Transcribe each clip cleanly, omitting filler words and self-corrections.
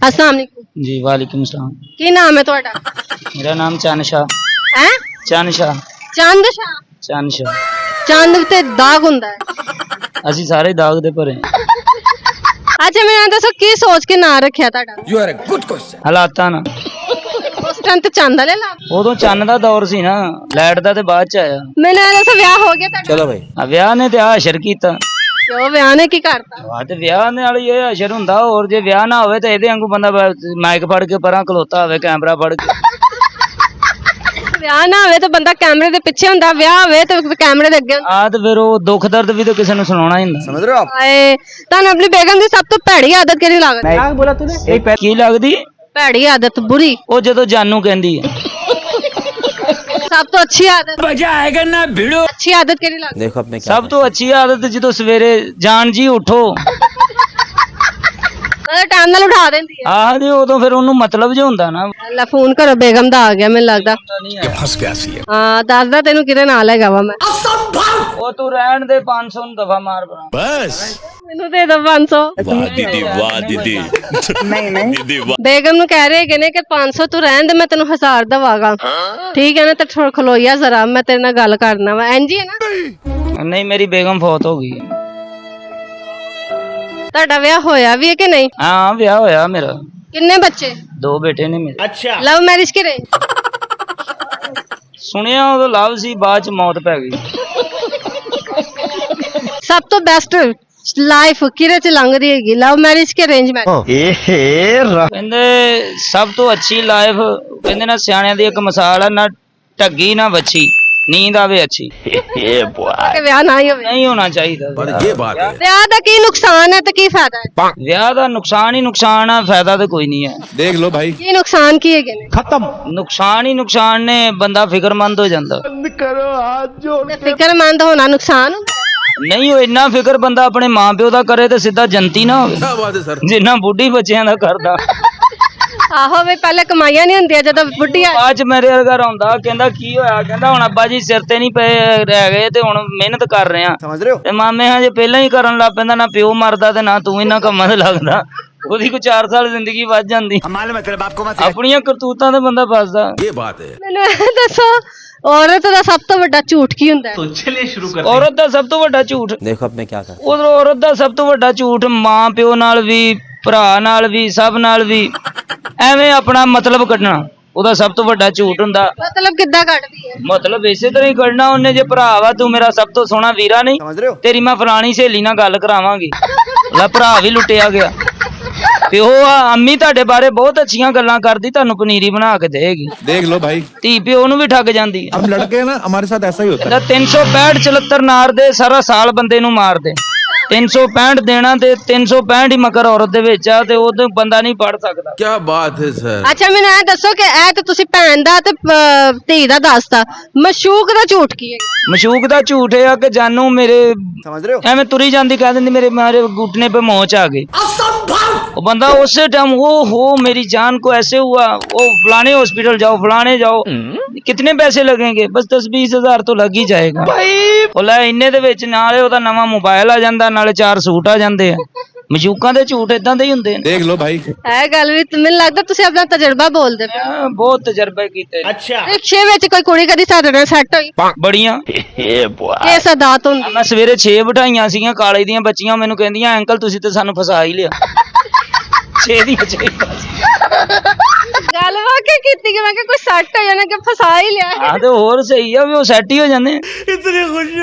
अस्सलाम वालेकुम जी वालेकुम सलाम। की नाम है ਤੁਹਾਡਾ? मेरा नाम चांद शाह। है चांद शाह। चंद शाह। चांद शाह। चंद ਤੇ ਦਾਗ ਹੁੰਦਾ ਹੈ। ਅਸੀਂ ਸਾਰੇ ਦਾਗ ਦੇ ਭਰੇ। ਅੱਛਾ ਮੈਨੂੰ ਦੱਸੋ ਕੀ ਸੋਚ ਕੇ ਨਾਂ ਰੱਖਿਆ ਤੁਹਾਡਾ? You are a good question. ਹਾਲਾਤਾਂ ਨਾਲ। ਉਸ ਟਾਈਮ ਤੇ ਚੰਦ ਵਾਲੇ ਲਾ। ਉਦੋਂ ਚੰਨ ਦਾ ਦੌਰ ਸੀ ਨਾ, ਲਾਈਟ ਦਾ ਤੇ ਬਾਅਦ ਚ ਆਇਆ। ਮੈਨੂੰ ਇਹ ਦੱਸੋ ਵਿਆਹ ਹੋ ਗਿਆ ਤੁਹਾਡਾ? चलो भाई। ਆ ਵਿਆਹ ਨੇ ਤੇ ਆ ਅਸ਼ਰ ਕੀਤਾ। ਕਿਉਂ ਵਿਆਹ ਨੇ ਕੀ ਕਰਤਾ? ਆ ਤੇ ਵਿਆਹ ਨਾਲ ਹੀ ਇਹ ਅਸ਼ਰ ਹੁੰਦਾ, ਹੋਰ ਜੇ ਵਿਆਹ ਨਾ ਹੋਵੇ ਤੇ ਇਹਦੇ ਵਾਂਗੂ ਬੰਦਾ ਮਾਈਕ ਫੜ ਕੇ ਪਰਾਂ ਖਲੋਤਾ ਹੋਵੇ, ਕੈਮਰਾ ਫੜ ਕੇ। ਵਿਆਹ ਨਾ ਹੋਵੇ ਤਾਂ ਬੰਦਾ ਕੈਮਰੇ ਦੇ ਪਿੱਛੇ ਹੁੰਦਾ, ਵਿਆਹ ਹੋਵੇ ਤਾਂ ਕੈਮਰੇ ਦੇ ਅੱਗੇ ਹੁੰਦਾ। ਆ ਤੇ ਫਿਰ ਉਹ ਦੁੱਖ ਦਰਦ ਵੀ ਤਾਂ ਕਿਸੇ ਨੂੰ ਸੁਣਾਉਣਾ ਹੀ ਹੁੰਦਾ। समझ रहे हो आप? ਹਾਏ ਤੁਹਾਨੂੰ ਆਪਣੀ ਬੇਗਮ ਦੀ ਸਭ ਤੋਂ ਭੈੜੀ ਆਦਤ ਕਿਹੜੀ ਲੱਗਦੀ? ਕੀ ਲੱਗਦੀ? ਭੈੜੀ ਆਦਤ ਬੁਰੀ। ਉਹ ਜਦੋਂ ਜਾਨੂ ਕਹਿੰਦੀ ਹੈ। ਸਭ ਤੋਂ ਅੱਛੀ ਆਦਤ ਮਜ਼ਾ ਆਏਗਾ ਨਾ ਭਿੜੋ। ਅੱਛੀ ਆਦਤ ਕਿਹੜੀ ਲੱਗਦੀ? देखो अपने क्या ਸਭ ਤੋਂ ਅੱਛੀ ਆਦਤ ਜਦੋਂ ਸਵੇਰੇ ਜਾਨ ਜੀ ਉਠੋ। ਮਤਲਬ ਟਾਈਮ ਨਾਲ ਉਠਾ ਦਿੰਦੀ ਹੈ। ਆਹ ਤੇ ਉਦੋਂ ਫਿਰ ਉਹਨੂੰ ਮਤਲਬ ਜੇ ਹੁੰਦਾ ਨਾ। ਲੈ ਫੋਨ ਕਰੋ, ਬੇਗਮ ਦਾ ਆ ਗਿਆ ਮੈਨੂੰ ਲੱਗਦਾ। फंस गया सी ਹਾਂ ਦੱਸਦਾ ਤੈਨੂੰ ਕਿਹਦੇ ਨਾਲ ਹੈਗਾ ਵਾ ਮੈਂ। ਉਹ ਤੂੰ ਰਹਿਣ ਦੇ 500 ਨੂੰ ਦਫਾ ਮਾਰ ਬਣਾ। बस ਮੈਨੂੰ ਦੇ ਦੋ 500। वाह दीदी वाह दीदी नहीं दीदी वाह। ਬੇਗਮ ਨੂੰ ਕਹਿ ਰਹੇ ਹੈਗੇ ਨੇ ਕਿ 500 ਤੂੰ ਰਹਿਣ ਦੇ, ਮੈਂ ਤੈਨੂੰ 1000 ਦਵਾਗਾ। ਠੀਕ ਹੈ ਨਾ? ਤੇ ਥੋੜਾ ਖਲੋਈਆ ਜ਼ਰਾ, ਮੈਂ ਤੇਰੇ ਨਾਲ ਗੱਲ ਕਰਨਾ ਵਾ। ਇੰਜ ਹੀ ਹੈ ਨਾ? ਨਹੀਂ ਮੇਰੀ ਬੇਗਮ ਫੌਤ ਹੋ ਗਈ। ਤੁਹਾਡਾ ਵਿਆਹ ਹੋਇਆ ਵੀ ਹੈ ਕਿ ਨਹੀਂ? ਹਾਂ ਵਿਆਹ ਹੋਇਆ ਮੇਰਾ। ਕਿੰਨੇ ਬੱਚੇ? 2 ਬੇਟੇ ਨੇ ਮੇਰੇ। अच्छा ਲਵ ਮੈਰਿਜ ਕਿ ਨਹੀਂ? ਸੁਣਿਆ ਉਦੋਂ ਲਵ ਸੀ, ਬਾਅਦ ਚ ਮੌਤ ਪੈ ਗਈ। ਸਭ ਤੋਂ ਬੈਸਟ ਲਾਈਫ ਕਿਹਦੇ ਚ ਲੰਘਦੀ ਹੈਗੀ, ਲਵ ਮੈਰਿਜ ਕਿ ਅਰੇਂਜ ਮੈਰਿਜ? ਕਹਿੰਦੇ ਸਭ ਤੋਂ ਅੱਛੀ ਲਾਈਫ, ਕਹਿੰਦੇ ਨਾ ਸਿਆਣਿਆਂ ਦੀ ਇੱਕ ਮਿਸਾਲ ਆ, ਨਾ ਢੱਗੀ ਨਾ ਵੱਛੀ, ਨੀਂਦ ਆਵੇ ਅੱਛੀ। ਕਿ ਵਿਆਹ ਨਾ ਹੀ ਹੋਵੇ। ਨਹੀਂ ਹੋਣਾ ਚਾਹੀਦਾ। पर ये बात है। ਵਿਆਹ ਦਾ ਕੀ ਨੁਕਸਾਨ ਹੈ ਤੇ ਕੀ ਫਾਇਦਾ ਹੈ? ਵਿਆਹ ਦਾ ਨੁਕਸਾਨ ਹੀ ਨੁਕਸਾਨ ਆ, ਫਾਇਦਾ ਤਾਂ ਕੋਈ ਨਹੀਂ ਹੈ। देख लो भाई। ਕੀ ਨੁਕਸਾਨ ਕੀ ਹੈਗੇ ਨੇ? ਨੁਕਸਾਨ ਹੀ ਨੁਕਸਾਨ ਨੇ, ਬੰਦਾ ਫਿਕਰਮੰਦ ਹੋ ਜਾਂਦਾ। ਤੇ ਫਿਕਰਮੰਦ ਹੋਣਾ ਨੁਕਸਾਨ ਹੁੰਦਾ ਹੈ? ਨਹੀਂ ਉਹ ਇੰਨਾ ਫਿਕਰ ਬੰਦਾ ਆਪਣੇ ਮਾਂ ਪਿਓ ਦਾ ਕਰੇ ਤੇ ਸਿੱਧਾ ਜੰਤੀ ਨਾ ਹੋਵੇ, क्या बात है सर। ਜਿੰਨਾ ਬੁੱਢੀ ਬੱਚਿਆਂ ਦਾ ਕਰਦਾ। ਆਹੋ ਵੀ ਪਹਿਲੇ ਕਮਾਈਆਂ ਨਹੀਂ ਹੁੰਦੀਆਂ, ਜਦੋਂ ਬੁੱਢੀ ਆ ਬਾਅਦ ਚ ਮੇਰੇ ਵਰਗਾ ਰੋਂਦਾ, ਕਹਿੰਦਾ ਕੀ ਹੋਇਆ? ਕਹਿੰਦਾ ਹੁਣ ਅੱਬਾ ਜੀ ਸਿਰ ਤੇ ਨਹੀਂ ਪਏ ਰਹਿ ਗਏ ਤੇ ਹੁਣ ਮਿਹਨਤ ਕਰ ਰਹੇ ਆ। समझ रहे हो? ਤੇ ਮਾਮੇ ਹਜੇ ਪਹਿਲਾਂ ਹੀ ਕਰਨ ਲੱਗ ਪੈਂਦਾ, ਨਾ ਪਿਓ ਮਰਦਾ ਤੇ ਨਾ ਤੂੰ ਇਹਨਾਂ ਕੰਮਾਂ ਤੇ ਲੱਗਦਾ। ਉਹਦੀ ਕੋਈ 4 ਸਾਲ ਜ਼ਿੰਦਗੀ ਵੱਧ ਜਾਂਦੀ। मालूम है तेरे बाप को मत। ਆਪਣੀਆਂ ਕਰਤੂਤਾਂ ਤੇ ਬੰਦਾ ਫਸਦਾ। ये बात है। ਮੈਨੂੰ ਇਹ ਦੱਸੋ ਔਰਤ ਦਾ ਸਭ ਤੋਂ ਵੱਡਾ ਝੂਠ ਕੀ ਹੁੰਦਾ ਹੈ? ਔਰਤ ਦਾ ਸਭ ਤੋਂ ਵੱਡਾ ਝੂਠ, देखो अपने क्या कर। ਉਹ ਔਰਤ ਦਾ ਸਭ ਤੋਂ ਵੱਡਾ ਝੂਠ ਮਾਂ ਪਿਓ ਨਾਲ ਵੀ, ਭਰਾ ਨਾਲ ਵੀ, ਸਭ ਨਾਲ ਵੀ ਐਵੇਂ ਆਪਣਾ ਮਤਲਬ ਕੱਢਣਾ, ਉਹਦਾ ਸਭ ਤੋਂ ਵੱਡਾ ਝੂਠ ਹੁੰਦਾ। ਮਤਲਬ ਕਿੱਦਾਂ ਕੱਢਦੀ ਹੈ? ਮਤਲਬ ਇਸੇ ਤਰ੍ਹਾਂ ਹੀ ਕੱਢਣਾ ਉਹਨੇ, ਜੇ ਭਰਾ ਵਾ ਤੂੰ ਮੇਰਾ ਸਭ ਤੋਂ ਸੋਹਣਾ ਵੀਰਾ ਨਹੀਂ, समझ रहे हो? ਤੇਰੀ ਮੈਂ ਫਲਾਣੀ ਸਹੇਲੀ ਨਾਲ ਗੱਲ ਕਰਾਵਾਂਗੀ। ਲੈ ਭਰਾ ਵੀ ਲੁੱਟਿਆ ਗਿਆ। ਪਿਓ ਆ ਅੰਮੀ ਤੁਹਾਡੇ ਬਾਰੇ ਬਹੁਤ ਅੱਛੀਆਂ ਗੱਲਾਂ ਕਰਦੀ, ਤੁਹਾਨੂੰ ਪਨੀਰੀ ਬਣਾ ਕੇ ਦੇਗੀ। देख लो भाई। ਧੀ ਪਿਓ ਨੂੰ ਵੀ ਠੱਗ ਜਾਂਦੀ। हम लड़के हैं ना, हमारे साथ ऐसा ही होता है। 365 74 ਨਾਰ ਦੇ ਸਾਰਾ ਸਾਲ ਬੰਦੇ ਨੂੰ ਮਾਰਦੇ। 365 ਦੇਣਾ ਤੇ 365 ਹੀ ਮਕਰ ਔਰਤ ਦੇ ਵਿੱਚ ਆ, ਤੇ ਉਹ ਬੰਦਾ ਨਹੀਂ ਪੜ ਸਕਦਾ। क्या बात है सर। ਅੱਛਾ ਮੈਨੂੰ ਇਹ ਦੱਸੋ ਕਿ ਇਹ ਤੇ ਤੁਸੀਂ ਭੈਣ ਦਾ ਤੇ ਧੀ ਦਾ ਦੱਸਤਾ, ਮਸ਼ੂਕ ਦਾ ਝੂਠ ਕੀ ਹੈ? ਮਸ਼ੂਕ ਦਾ ਝੂਠ ਇਹ ਆ ਕਿ ਜਾਨੂ ਮੇਰੇ समझ रहे हो? ਐਵੇਂ ਤੁਰੀ ਜਾਂਦੀ ਕਹਿ ਦਿੰਦੀ ਮੇਰੇ ਮਾਰੇ घुटने पे मोच आ गई। वो बंदा उस टाइम वो हो मेरी जान को ऐसे हुआ, वो फलाने हॉस्पिटल जाओ, फलाने जाओ, कितने पैसे लगेंगे? बस 10-20 हज़ार तो लग ही जाएगा। बोला इन्ने दे विच नाले ओदा नवा मोबाइल आ जांदा, नाले 4 सूट आ जांदे आ। ਮਸ਼ੂਕਾਂ ਦੇ ਝੂਠ ਇਦਾਂ ਦੇ ਹੀ ਹੁੰਦੇ ਨੇ। देख लो भाई। ਇਹ ਗੱਲ ਵੀ ਮੈਨੂੰ ਲੱਗਦਾ ਤੁਸੀਂ ਆਪਣਾ ਤਜਰਬਾ ਬੋਲਦੇ ਪਏ। ਮੈਂ ਬਹੁਤ ਤਜਰਬੇ ਕੀਤੇ। अच्छा। ਰਿਕਸ਼ੇ ਵਿੱਚ ਕੋਈ ਕੁੜੀ ਕਦੀ ਸਾਡੇ ਨਾਲ ਸੈੱਟ ਹੋਈ? ਬੜੀਆਂ। ਕਿਸ ਅਦਾਤ ਹੁੰਦੀ? ਮੈਂ ਸਵੇਰੇ 6 ਬਿਠਾਈਆਂ ਸੀਗੀਆਂ, ਕਾਲੇ ਦੀਆਂ ਬੱਚੀਆਂ ਮੈਨੂੰ ਕਹਿੰਦੀਆਂ ਅੰਕਲ ਤੁਸੀਂ ਤੇ ਸਾਨੂੰ ਫਸਾ ਹੀ ਲਿਆ। 6 ਦੀਆਂ 6 ਗੱਲ ਵਾਕੇ ਕੀਤੀ ਕਿ ਮੈਂ ਕਿ ਕੋਈ ਸੈੱਟ ਹੋ ਜਾਣਾ ਕਿ ਫਸਾ ਹੀ ਲਿਆ। ਹਾਂ ਤੇ ਹੋਰ ਸਹੀ ਆ ਵੀ ਉਹ ਸੈੱਟ ਹੀ ਹੋ ਜਾਂਦੇ। इतनी खुशी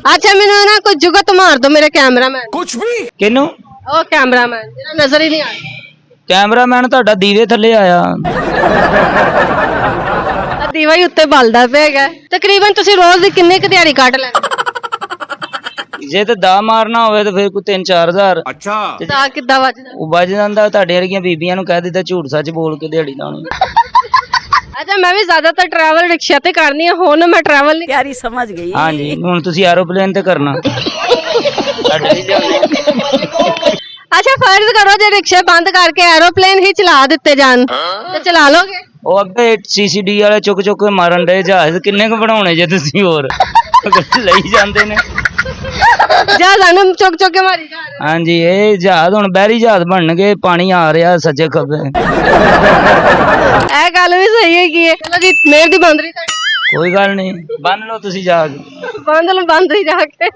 ਅੱਛਾ ਮੈਨੂੰ ਨਾ ਕੋਈ ਜੁਗਤ ਮਾਰ ਦੋ ਮੇਰੇ ਕੈਮਰਾਮੈਨ। कुछ भी। ਕਿਹਨੂੰ? ਉਹ ਕੈਮਰਾਮੈਨ ਜਿਹੜਾ ਨਜ਼ਰ ਹੀ ਨਹੀਂ ਆਇਆ। ਕੈਮਰਾਮੈਨ ਤੁਹਾਡਾ ਦੀਵੇ ਥੱਲੇ ਆਇਆ। ਦੀਵਾ ਹੀ ਉੱਤੇ ਬਲਦਾ ਪਿਆ ਹੈਗਾ। ਤਕਰੀਬਨ ਤੁਸੀਂ ਰੋਜ਼ ਦੀ ਕਿੰਨੇ ਕੁ ਦਿਹਾੜੀ ਕੱਢ ਲੈਂਦੇ? ਜੇ ਤੇ ਦਾ ਮਾਰਨਾ ਹੋਵੇ ਤਾਂ ਫਿਰ ਕੋਈ 3-4 ਹਜ਼ਾਰ अच्छा। ਤਾਂ ਕਿੱਦਾਂ ਵੱਜਦਾ? ਉਹ ਵੱਜ ਜਾਂਦਾ। ਤੁਹਾਡੇ ਵਰਗੀਆਂ ਬੀਬੀਆਂ ਨੂੰ ਕਹਿ ਦਿੱਤਾ ਝੂਠ ਸੱਚ ਬੋਲ ਕੇ ਦਿਹਾੜੀ ਲਾਉਣੀ। ਅੱਛਾ ਮੈਂ ਵੀ ਜ਼ਿਆਦਾਤਰ ਟਰੈਵਲ ਰਿਕਸ਼ਾ ਤੇ ਕਰਨੀ ਆ, ਹੁਣ ਮੈਂ ਟਰੈਵਲ ਨਹੀਂ। प्यारी समझ गई। ਹਾਂਜੀ ਹੁਣ ਤੁਸੀਂ ਐਰੋਪਲੇਨ ਤੇ ਕਰਨਾ। ਸਾਡੇ ਵੀ ਜਾਂਦੇ। ਅੱਛਾ ਫਰਜ਼ ਕਰੋ ਜੇ ਰਿਕਸ਼ਾ ਬੰਦ ਕਰਕੇ ਐਰੋਪਲੇਨ ਹੀ ਚਲਾ ਦਿੱਤੇ ਜਾਣ ਤੇ ਚਲਾ ਲੋਗੇ? ਉਹ ਅੱਗੇ ਸੀਸੀਡੀ ਵਾਲੇ ਚੁੱਕ ਚੁੱਕ ਕੇ ਮਾਰਨ ਦੇ ਜਹਾਜ਼ ਕਿੰਨੇ ਕੁ ਬਣਾਉਣੇ ਜੇ ਤੁਸੀਂ ਹੋਰ ਲਈ ਜਾਂਦੇ ਨੇ। ਜਹਾਜ਼ਾਂ ਨੂੰ ਚੁੱਕ ਚੁੱਕ ਕੇ ਮਾਰੀ ਜਾ ਰਹੇ हाँ जी ये जहाज हुण बहरी जहाज बननगे पानी आ रहा सज्जे खब्बे ਇਹ ਗੱਲ ਵੀ ਸਹੀ ਹੈਗੀ ਹੈ ਚਲੋ ਜੀ ਮਿਹਰ ਦੀ ਬੰਦ ਰਹੀ ਤੁਹਾਡੀ कोई गल नहीं बन लो तुसी जाके ਬੰਦ ਲੋ ਬੰਦ ਹੀ ਜਾ ਕੇ